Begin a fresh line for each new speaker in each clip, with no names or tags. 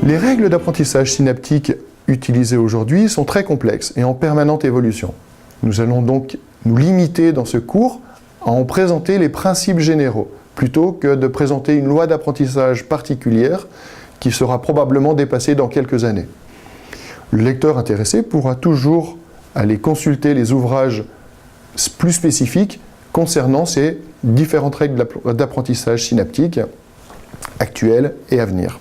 Les règles d'apprentissage synaptique utilisées aujourd'hui sont très complexes et en permanente évolution. Nous allons donc nous limiter dans ce cours à en présenter les principes généraux, plutôt que de présenter une loi d'apprentissage particulière qui sera probablement dépassée dans quelques années. Le lecteur intéressé pourra toujours aller consulter les ouvrages plus spécifiques concernant ces différentes règles d'apprentissage synaptique actuelles et à venir.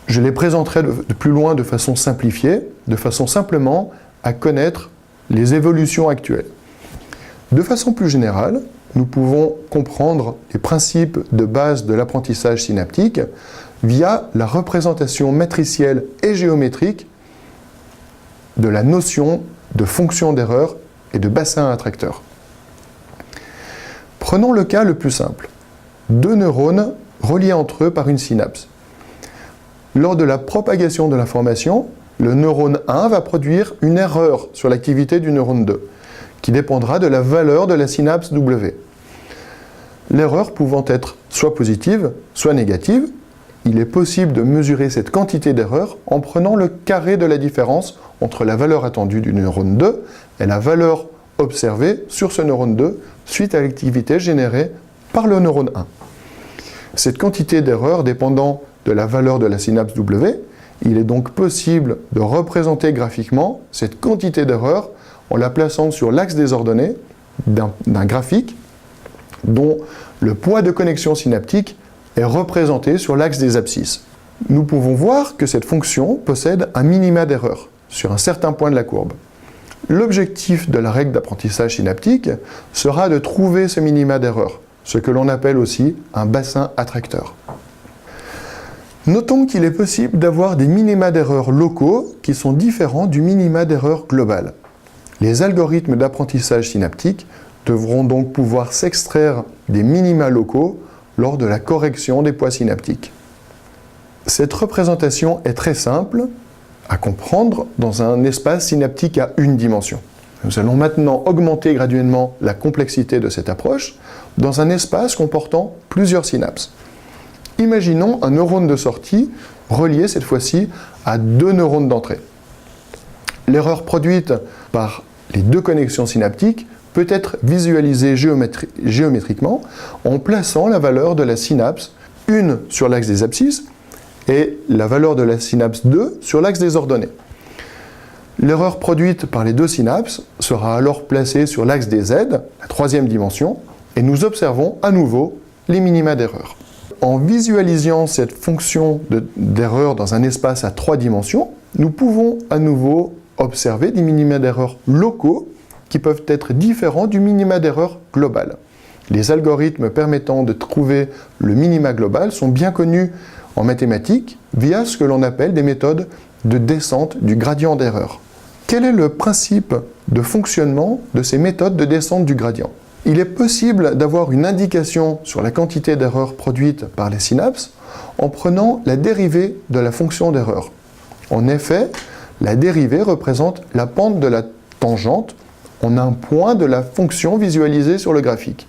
Je les présenterai de plus loin de façon simplifiée, de façon simplement à connaître les évolutions actuelles. De façon plus générale, nous pouvons comprendre les principes de base de l'apprentissage synaptique via la représentation matricielle et géométrique de la notion de fonction d'erreur et de bassin attracteur. Prenons le cas le plus simple. Deux neurones reliés entre eux par une synapse. Lors de la propagation de l'information, le neurone 1 va produire une erreur sur l'activité du neurone 2, qui dépendra de la valeur de la synapse W. L'erreur pouvant être soit positive, soit négative, il est possible de mesurer cette quantité d'erreur en prenant le carré de la différence entre la valeur attendue du neurone 2 et la valeur observée sur ce neurone 2 suite à l'activité générée par le neurone 1. Cette quantité d'erreur dépendant de la valeur de la synapse W, il est donc possible de représenter graphiquement cette quantité d'erreur en la plaçant sur l'axe des ordonnées d'un graphique dont le poids de connexion synaptique est représenté sur l'axe des abscisses. Nous pouvons voir que cette fonction possède un minima d'erreur sur un certain point de la courbe. L'objectif de la règle d'apprentissage synaptique sera de trouver ce minima d'erreur, ce que l'on appelle aussi un bassin attracteur. Notons qu'il est possible d'avoir des minima d'erreur locaux qui sont différents du minima d'erreur global. Les algorithmes d'apprentissage synaptique devront donc pouvoir s'extraire des minima locaux lors de la correction des poids synaptiques. Cette représentation est très simple à comprendre dans un espace synaptique à une dimension. Nous allons maintenant augmenter graduellement la complexité de cette approche dans un espace comportant plusieurs synapses. Imaginons un neurone de sortie relié cette fois-ci à deux neurones d'entrée. L'erreur produite par les deux connexions synaptiques peut être visualisée géométriquement en plaçant la valeur de la synapse 1 sur l'axe des abscisses et la valeur de la synapse 2 sur l'axe des ordonnées. L'erreur produite par les deux synapses sera alors placée sur l'axe des Z, la troisième dimension, et nous observons à nouveau les minima d'erreur. En visualisant cette fonction d'erreur dans un espace à 3 dimensions, nous pouvons à nouveau observer des minima d'erreur locaux qui peuvent être différents du minima d'erreur global. Les algorithmes permettant de trouver le minima global sont bien connus en mathématiques via ce que l'on appelle des méthodes de descente du gradient d'erreur. Quel est le principe de fonctionnement de ces méthodes de descente du gradient ? Il est possible d'avoir une indication sur la quantité d'erreur produite par les synapses en prenant la dérivée de la fonction d'erreur. En effet, la dérivée représente la pente de la tangente en un point de la fonction visualisée sur le graphique.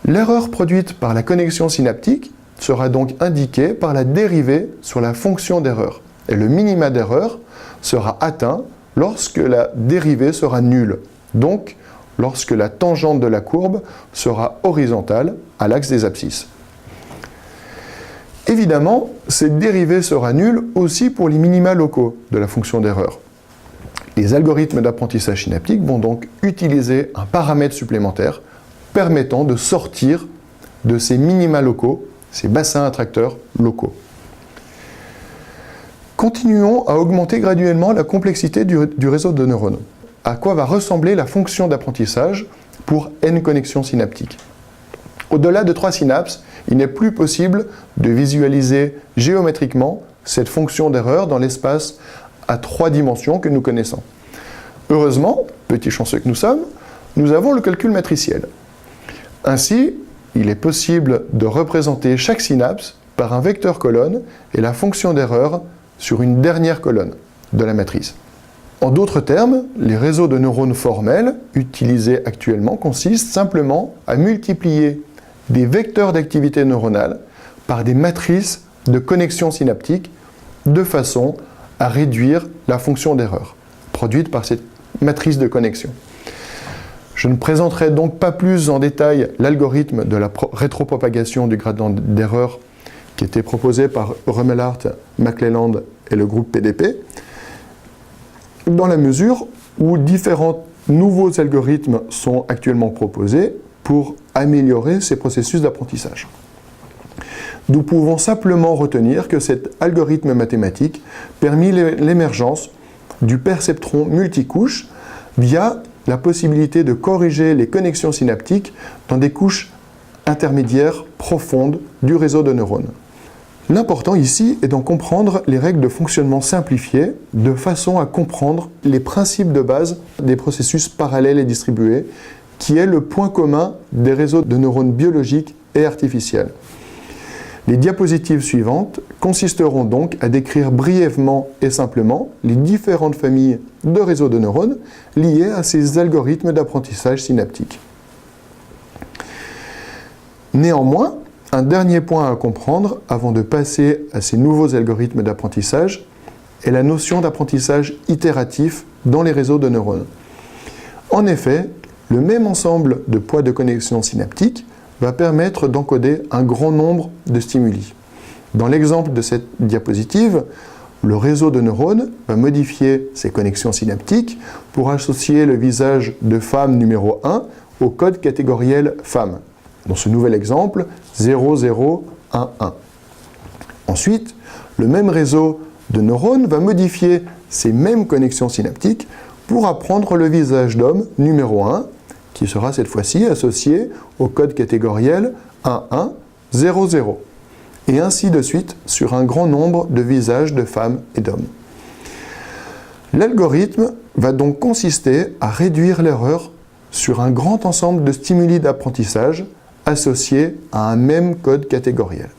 L'erreur produite par la connexion synaptique sera donc indiquée par la dérivée sur la fonction d'erreur. Et le minima d'erreur sera atteint lorsque la dérivée sera nulle, donc lorsque la tangente de la courbe sera horizontale à l'axe des abscisses. Évidemment, cette dérivée sera nulle aussi pour les minima locaux de la fonction d'erreur. Les algorithmes d'apprentissage synaptique vont donc utiliser un paramètre supplémentaire permettant de sortir de ces minima locaux, ces bassins attracteurs locaux. Continuons à augmenter graduellement la complexité du réseau de neurones. À quoi va ressembler la fonction d'apprentissage pour n connexions synaptiques? Au-delà de 3 synapses, il n'est plus possible de visualiser géométriquement cette fonction d'erreur dans l'espace à 3 dimensions que nous connaissons. Heureusement, petits chanceux que nous sommes, nous avons le calcul matriciel. Ainsi, il est possible de représenter chaque synapse par un vecteur colonne et la fonction d'erreur sur une dernière colonne de la matrice. En d'autres termes, les réseaux de neurones formels utilisés actuellement consistent simplement à multiplier des vecteurs d'activité neuronale par des matrices de connexions synaptiques de façon à réduire la fonction d'erreur produite par cette matrice de connexion. Je ne présenterai donc pas plus en détail l'algorithme de la rétropropagation du gradient d'erreur qui était proposé par Rumelart, McClelland et le groupe PDP, dans la mesure où différents nouveaux algorithmes sont actuellement proposés pour améliorer ces processus d'apprentissage. Nous pouvons simplement retenir que cet algorithme mathématique permit l'émergence du perceptron multicouche via la possibilité de corriger les connexions synaptiques dans des couches intermédiaires profondes du réseau de neurones. L'important ici est d'en comprendre les règles de fonctionnement simplifiées de façon à comprendre les principes de base des processus parallèles et distribués, qui est le point commun des réseaux de neurones biologiques et artificiels. Les diapositives suivantes consisteront donc à décrire brièvement et simplement les différentes familles de réseaux de neurones liées à ces algorithmes d'apprentissage synaptique. Néanmoins, un dernier point à comprendre avant de passer à ces nouveaux algorithmes d'apprentissage est la notion d'apprentissage itératif dans les réseaux de neurones. En effet, le même ensemble de poids de connexion synaptique va permettre d'encoder un grand nombre de stimuli. Dans l'exemple de cette diapositive, le réseau de neurones va modifier ses connexions synaptiques pour associer le visage de femme numéro 1 au code catégoriel femme. Dans ce nouvel exemple, 0011. Ensuite, le même réseau de neurones va modifier ces mêmes connexions synaptiques pour apprendre le visage d'homme numéro 1, qui sera cette fois-ci associé au code catégoriel 1100, et ainsi de suite sur un grand nombre de visages de femmes et d'hommes. L'algorithme va donc consister à réduire l'erreur sur un grand ensemble de stimuli d'apprentissage associés à un même code catégoriel.